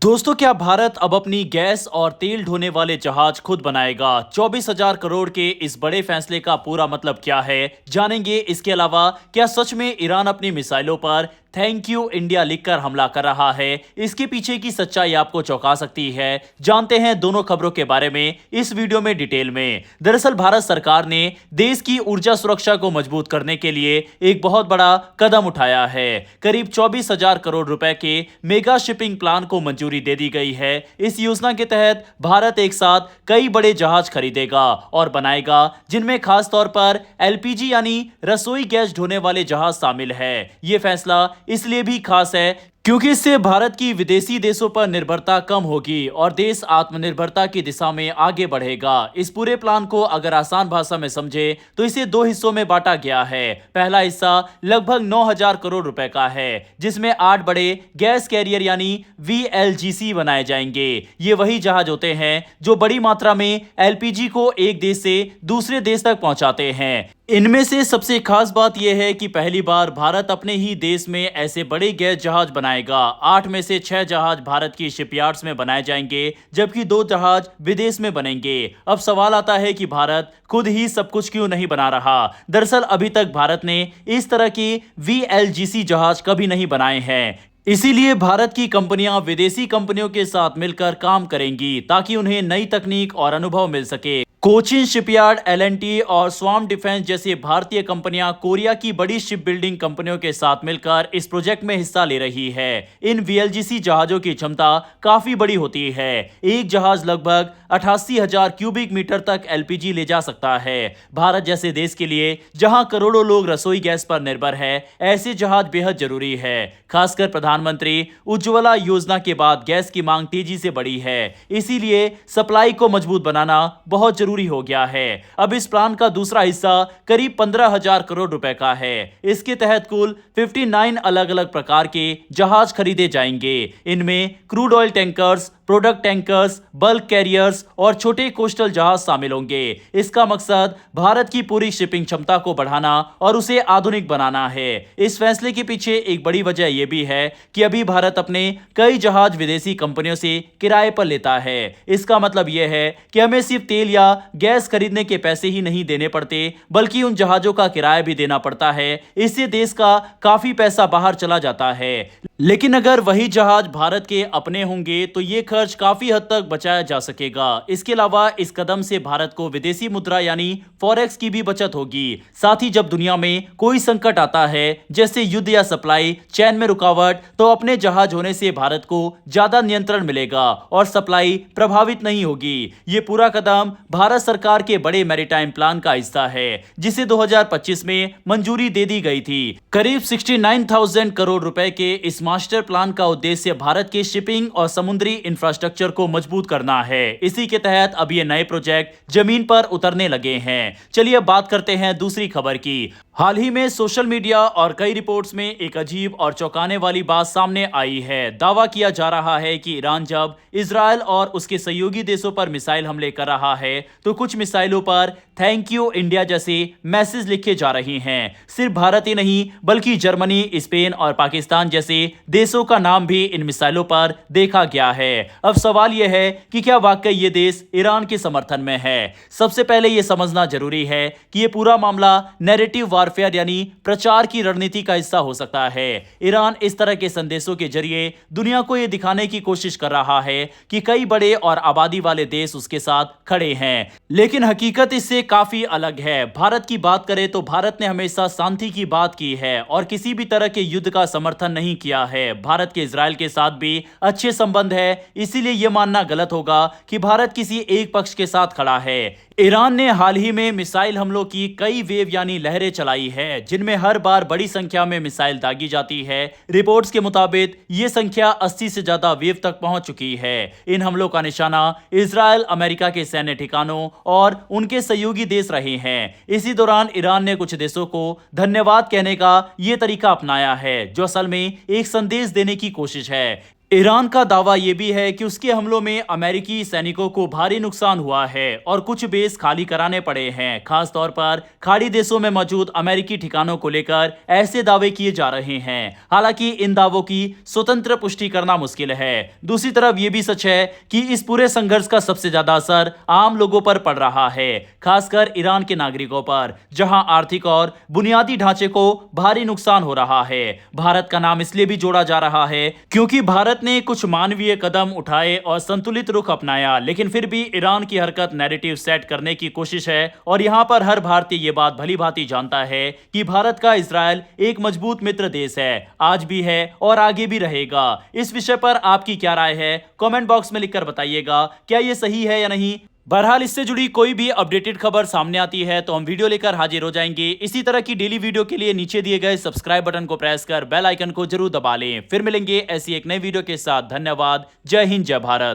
दोस्तों, क्या भारत अब अपनी गैस और तेल ढोने वाले जहाज खुद बनाएगा? 24,000 करोड़ के इस बड़े फैसले का पूरा मतलब क्या है, जानेंगे। इसके अलावा क्या सच में ईरान अपनी मिसाइलों पर थैंक यू इंडिया लिखकर हमला कर रहा है? इसके पीछे की सच्चाई आपको चौंका सकती है। जानते हैं दोनों खबरों के बारे में इस वीडियो में डिटेल में। दरअसल भारत सरकार ने देश की ऊर्जा सुरक्षा को मजबूत करने के लिए एक बहुत बड़ा कदम उठाया है। करीब 24,000 करोड़ रुपए के मेगा शिपिंग प्लान को मंजूरी दे दी गई है। इस योजना के तहत भारत एक साथ कई बड़े जहाज खरीदेगा और बनाएगा, जिनमें खास तौर पर एलपीजी यानी रसोई गैस ढोने वाले जहाज शामिल है। यह फैसला इसलिए भी खास है क्योंकि इससे भारत की विदेशी देशों पर निर्भरता कम होगी और देश आत्मनिर्भरता की दिशा में आगे बढ़ेगा। इस पूरे प्लान को अगर आसान भाषा में समझे तो इसे दो हिस्सों में बांटा गया है। पहला हिस्सा लगभग 9,000 करोड़ रुपए का है, जिसमें 8 बड़े गैस कैरियर यानी वीएलजीसी बनाए जाएंगे। ये वही जहाज होते हैं जो बड़ी मात्रा में एलपीजी को एक देश से दूसरे देश तक पहुंचाते हैं। इनमें से सबसे खास बात यह है कि पहली बार भारत अपने ही देश में ऐसे बड़े गैस जहाज बनाएगा। 8 में से 6 जहाज भारत की शिपयार्ड्स में बनाए जाएंगे, जबकि 2 जहाज विदेश में बनेंगे। अब सवाल आता है कि भारत खुद ही सब कुछ क्यों नहीं बना रहा? दरअसल अभी तक भारत ने इस तरह की वीएलजीसी जहाज कभी नहीं बनाए हैं। इसीलिए भारत की कंपनियां विदेशी कंपनियों के साथ मिलकर काम करेंगी ताकि उन्हें नई तकनीक और अनुभव मिल सके। कोचिन शिपयार्ड, एल&टी और स्वाम डिफेंस जैसी भारतीय कंपनियां कोरिया की बड़ी शिप बिल्डिंग कंपनियों के साथ मिलकर इस प्रोजेक्ट में हिस्सा ले रही है। इन वीएलजीसी जहाजों की क्षमता काफी बड़ी होती है। एक जहाज लगभग 88,000 क्यूबिक मीटर तक एलपीजी ले जा सकता है। भारत जैसे देश के लिए जहां करोड़ों लोग रसोई गैस पर निर्भर है, ऐसे जहाज बेहद जरूरी है। खासकर प्रधानमंत्री उज्ज्वला योजना के बाद गैस की मांग तेजी से बढ़ी है, इसीलिए सप्लाई को मजबूत बनाना बहुत जरूरी हो गया है। अब इस प्लान का दूसरा हिस्सा करीब 15,000 करोड़ रुपए का है। इसके तहत कुल 59 अलग अलग प्रकार के जहाज खरीदे जाएंगे। इनमें crude oil tankers, product tankers, bulk carriers और छोटे कोस्टल जहाज शामिल होंगे। इसका मकसद भारत की पूरी शिपिंग क्षमता को बढ़ाना और उसे आधुनिक बनाना है। इस फैसले के पीछे एक बड़ी वजह यह भी है कि अभी भारत अपने कई जहाज विदेशी कंपनियों से किराए पर लेता है। इसका मतलब यह है कि हमें सिर्फ तेल या गैस खरीदने के पैसे ही नहीं देने पड़ते, बल्कि उन जहाजों का किराया भी देना पड़ता है। इससे देश का काफी पैसा बाहर चला जाता है। लेकिन अगर वही जहाज भारत के अपने होंगे तो ये खर्च काफी हद तक बचाया जा सकेगा। इसके अलावा इस कदम से भारत को विदेशी मुद्रा यानी फॉरेक्स की भी बचत होगी। साथ ही जब दुनिया में कोई संकट आता है, जैसे युद्ध या सप्लाई चेन में रुकावट, तो अपने जहाज होने से भारत को ज्यादा नियंत्रण मिलेगा और सप्लाई प्रभावित नहीं होगी। ये पूरा कदम भारत सरकार के बड़े मैरीटाइम प्लान का हिस्सा है, जिसे 2025 में मंजूरी दे दी गई थी। करीब 69,000 करोड़ रुपए के इस मास्टर प्लान का उद्देश्य भारत के शिपिंग और समुद्री इंफ्रास्ट्रक्चर को मजबूत करना है। इसी के तहत अब ये नए प्रोजेक्ट जमीन पर उतरने लगे हैं। चलिए अब बात करते हैं दूसरी खबर की। हाल ही में सोशल मीडिया और कई रिपोर्ट्स में एक अजीब और चौंकाने वाली बात सामने आई है। दावा किया जा रहा है कि ईरान जब इजरायल और उसके सहयोगी देशों पर मिसाइल हमले कर रहा है तो कुछ मिसाइलों पर थैंक यू इंडिया जैसे मैसेज लिखे जा रहे हैं। सिर्फ भारत ही नहीं बल्कि जर्मनी, स्पेन और पाकिस्तान जैसे देशों का नाम भी इन मिसाइलों पर देखा गया है। अब सवाल यह है कि क्या वाकई ये देश ईरान के समर्थन में है? सबसे पहले यह समझना जरूरी है कि यह पूरा मामला नैरेटिव वारफेयर यानी प्रचार की रणनीति का हिस्सा हो सकता है। ईरान इस तरह के संदेशों के जरिए दुनिया को यह दिखाने की कोशिश कर रहा है कि कई बड़े और आबादी वाले देश उसके साथ खड़े हैं, लेकिन हकीकत इससे काफी अलग है। भारत की बात करें तो भारत ने हमेशा शांति की बात की है और किसी भी तरह के युद्ध का समर्थन नहीं किया है। भारत के इजरायल के साथ भी अच्छे संबंध है, इसीलिए यह मानना गलत होगा कि भारत किसी एक पक्ष के साथ खड़ा है। ईरान ने हाल ही में मिसाइल हमलों की कई वेव यानी लहरें चलाई है, जिनमें हर बार बड़ी संख्या में मिसाइल दागी जाती है। रिपोर्ट्स के मुताबिक ये संख्या 80 से ज्यादा वेव तक पहुंच चुकी है। इन हमलों का निशाना इजरायल, अमेरिका के सैन्य ठिकानों और उनके सहयोगी देश रहे हैं। इसी दौरान ईरान ने कुछ देशों को धन्यवाद कहने का ये तरीका अपनाया है, जो असल में एक संदेश देने की कोशिश है। ईरान का दावा यह भी है कि उसके हमलों में अमेरिकी सैनिकों को भारी नुकसान हुआ है और कुछ बेस खाली कराने पड़े हैं। खास तौर पर खाड़ी देशों में मौजूद अमेरिकी ठिकानों को लेकर ऐसे दावे किए जा रहे हैं। हालांकि इन दावों की स्वतंत्र पुष्टि करना मुश्किल है। दूसरी तरफ यह भी सच है कि इस पूरे संघर्ष का सबसे ज्यादा असर आम लोगों पर पड़ रहा है, खासकर ईरान के नागरिकों पर, जहां आर्थिक और बुनियादी ढांचे को भारी नुकसान हो रहा है। भारत का नाम इसलिए भी जोड़ा जा रहा है क्योंकि भारत ने कुछ मानवीय कदम उठाए और संतुलित रुख अपनाया, लेकिन फिर भी ईरान की हरकत नैरेटिव सेट करने की कोशिश है। और यहां पर हर भारतीय ये बात भली भांति जानता है कि भारत का इजरायल एक मजबूत मित्र देश है, आज भी है और आगे भी रहेगा। इस विषय पर आपकी क्या राय है, कमेंट बॉक्स में लिखकर बताइएगा। क्या ये सही है या नहीं? बहरहाल इससे जुड़ी कोई भी अपडेटेड खबर सामने आती है तो हम वीडियो लेकर हाजिर हो जाएंगे। इसी तरह की डेली वीडियो के लिए नीचे दिए गए सब्सक्राइब बटन को प्रेस कर बेल आइकन को जरूर दबा लें। फिर मिलेंगे ऐसी एक नई वीडियो के साथ। धन्यवाद। जय हिंद, जय भारत।